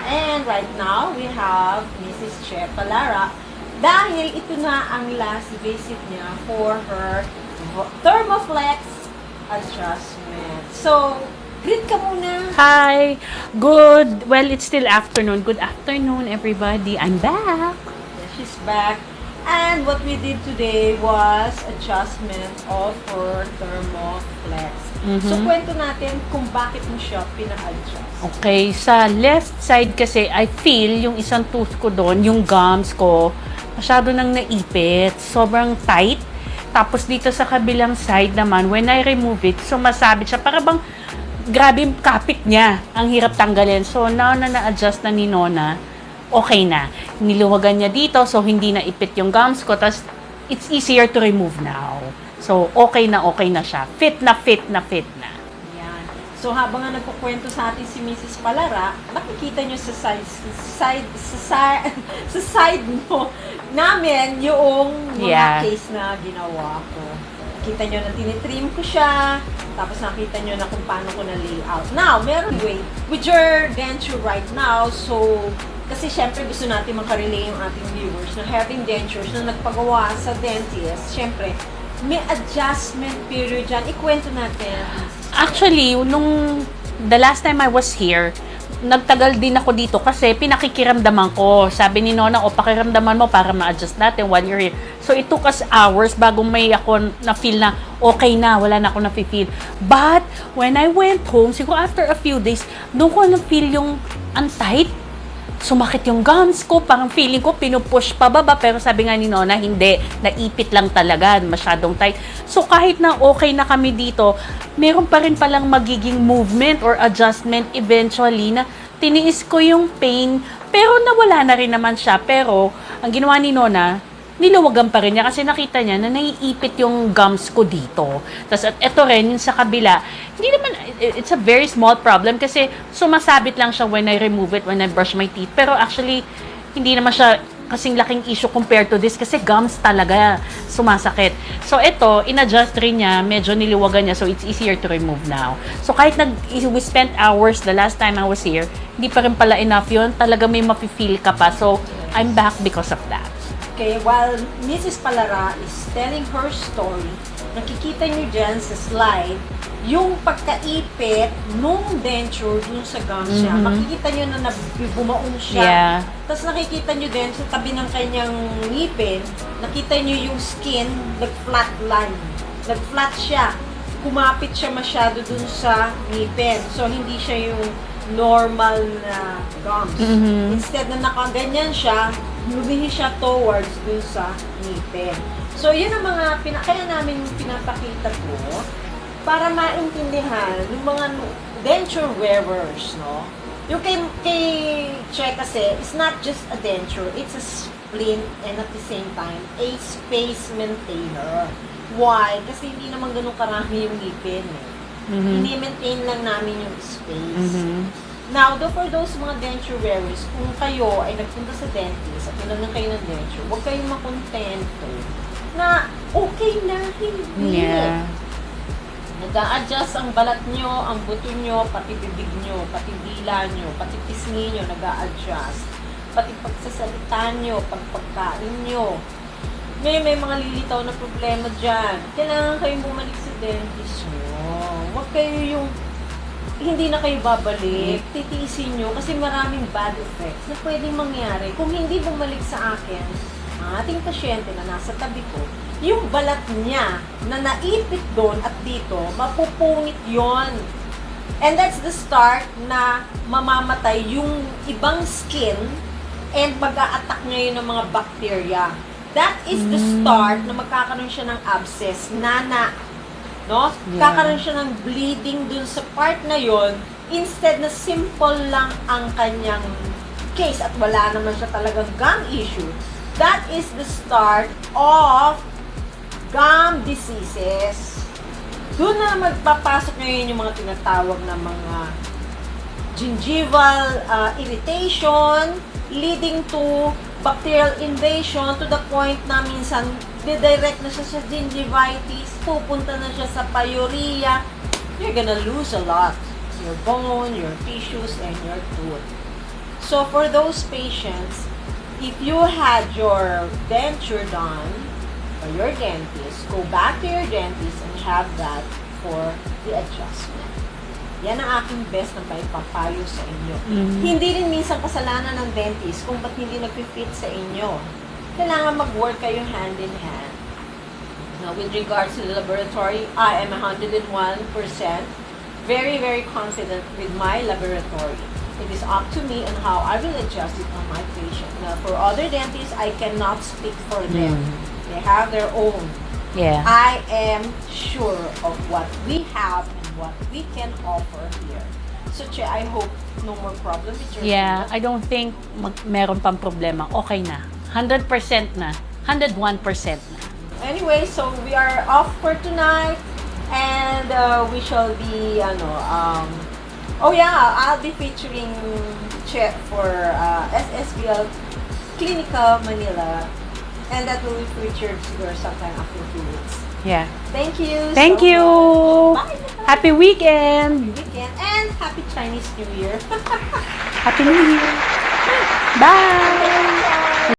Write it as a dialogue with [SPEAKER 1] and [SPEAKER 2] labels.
[SPEAKER 1] And right now, we have Mrs. Che Palara dahil ito na ang last visit niya for her Thermoflex adjustment. So, greet ka muna.
[SPEAKER 2] Hi! Good, well, it's still afternoon. Good afternoon, everybody. I'm back.
[SPEAKER 1] Yeah, she's back. And what we did today was adjustment of her Thermoflex. So, kwento natin kung bakit mo siya pina-adjust.
[SPEAKER 2] Okay, sa left side kasi, I feel yung isang tooth ko doon, yung gums ko, masyado nang naipit. Sobrang tight. Tapos dito sa kabilang side naman, when I remove it, sumasabit siya. Para bang grabe yung kapit niya. Ang hirap tanggalin. So, now na na-adjust na ni Nona, okay na. Niluwagan niya dito, so hindi na ipit yung gums ko. Tapos, it's easier to remove now. So, okay na siya. Fit na.
[SPEAKER 1] Yan. So, habang nga nagkukwento sa atin si Mrs. Palara, makikita nyo sa side mo namin yung mga case na ginawa ko. Nakita nyo na tinitrim ko siya, tapos nakita nyo na kung paano ko na-layout. Now, meron way, with your denture right now, so, kasi syempre gusto natin makarelay yung ating viewers na having dentures na nagpagawa sa dentist, syempre, may adjustment period dyan. Ikwento natin.
[SPEAKER 2] Actually, the last time I was here, nagtagal din ako dito kasi pinakikiramdaman ko. Sabi ni Nona, pakiramdaman mo para ma-adjust natin while you're here. So, it took us hours bago may ako na-feel na okay na, wala na ako na-feel. But, when I went home, siguro after a few days, doon ko na-feel yung tight. Sumakit yung gums ko, parang feeling ko pinupush pababa, pero sabi nga ni Nona, hindi, naipit lang talaga, masyadong tight. So kahit na okay na kami dito, meron pa rin palang magiging movement or adjustment eventually na tiniis ko yung pain, pero nawala na rin naman siya. Pero ang ginawa ni Nona, niluwagan pa rin niya kasi nakita niya na naiipit yung gums ko dito. Tapos ito rin, yung sa kabila, hindi naman, it's a very small problem kasi sumasabit lang siya when I remove it, when I brush my teeth. Pero actually, hindi naman siya kasing laking issue compared to this kasi gums talaga sumasakit. So ito, in-adjust rin niya, medyo niliwagan niya, so it's easier to remove now. So kahit we spent hours the last time I was here, hindi pa rin pala enough yun. Talaga may mafe-feel ka pa. So I'm back because of that.
[SPEAKER 1] Okay, while Mrs. Palara is telling her story, nakikita nyo dyan sa slide, yung pagkaipit nung denture dun sa gums niya. Makikita nyo na bumaon siya.
[SPEAKER 2] Yeah.
[SPEAKER 1] Tapos nakikita nyo din sa tabi ng kanyang ngipin, nakita nyo yung skin, nag-flat line. Nag-flat siya. Kumapit siya masyado dun sa ngipin. So, hindi siya yung normal na gums. Instead na nakaganyan siya, lumihi siya towards dun sa ngipin. So, yun ang mga kaya namin pinapakita ko para maintindihan yung mga denture wearers, no? Yung kay Che kasi, it's not just a denture, it's a splint and at the same time, a space maintainer. Why? Kasi hindi naman ganun karami yung ngipin. Ini-maintain lang namin yung space. Now, for those mga denture wearers, kung kayo ay nagpunta sa dentist at nilagyan kayo ng denture, huwag kayong makontento na okay na, hindi.
[SPEAKER 2] Yeah.
[SPEAKER 1] Nag-a-adjust ang balat nyo, ang buto nyo, pati bibig nyo, pati dila nyo, pati pisngi nyo, nag-a-adjust. Pati pagsasalita nyo, pagpagkain nyo. May mga lilitaw na problema dyan. Kailangan kayong bumalik sa dentist nyo. Huwag kayo yung hindi na kayo babalik, titiisin nyo kasi maraming bad effects na pwedeng mangyari. Kung hindi bumalik sa akin, ang ating pasyente na nasa tabi ko, yung balat niya na naipit doon at dito, mapupungit yon. And that's the start na mamamatay yung ibang skin and mag-a-attack niya yun ng mga bacteria. That is the start na magkakaroon siya ng abscess, no? Kakaroon siya ng bleeding dun sa part na yon, instead na simple lang ang kanyang case at wala naman siya talagang gum issue. That is the start of gum diseases. Doon na magpapasok ngayon yung mga tinatawag na mga gingival irritation leading to bacterial invasion to the point na minsan didirect na siya sa gingivitis, pupunta na siya sa pyorrhea. You're gonna lose a lot. Your bone, your tissues, and your tooth. So for those patients, if you had your denture done by your dentist, go back to your dentist and have that for the adjustment. Yan ang aking best na paipapayo sa inyo. Hindi rin minsan kasalanan ng dentist kung ba't hindi nag-fit sa inyo. Kailangan mag-work kayo hand in hand. Now, with regards to the laboratory, I am 101% very, very confident with my laboratory. It is up to me on how I will adjust it on my patient. Now, for other dentists, I cannot speak for them. They have their own.
[SPEAKER 2] Yeah.
[SPEAKER 1] I am sure of what we have and what we can offer here. So, Che, I hope no more problem with your
[SPEAKER 2] Yeah,
[SPEAKER 1] tooth.
[SPEAKER 2] I don't think meron pang problema. Okay na. 100% na. 101% na.
[SPEAKER 1] Anyway, so we are off for tonight, and we shall be, oh yeah, I'll be featuring Che for SSBL Clinica Manila, and that will be featured here sometime after 2 weeks.
[SPEAKER 2] Yeah.
[SPEAKER 1] Thank you.
[SPEAKER 2] Thank
[SPEAKER 1] so
[SPEAKER 2] you.
[SPEAKER 1] much. Bye.
[SPEAKER 2] Happy weekend.
[SPEAKER 1] Weekend and happy Chinese New Year.
[SPEAKER 2] Happy New Year. Bye.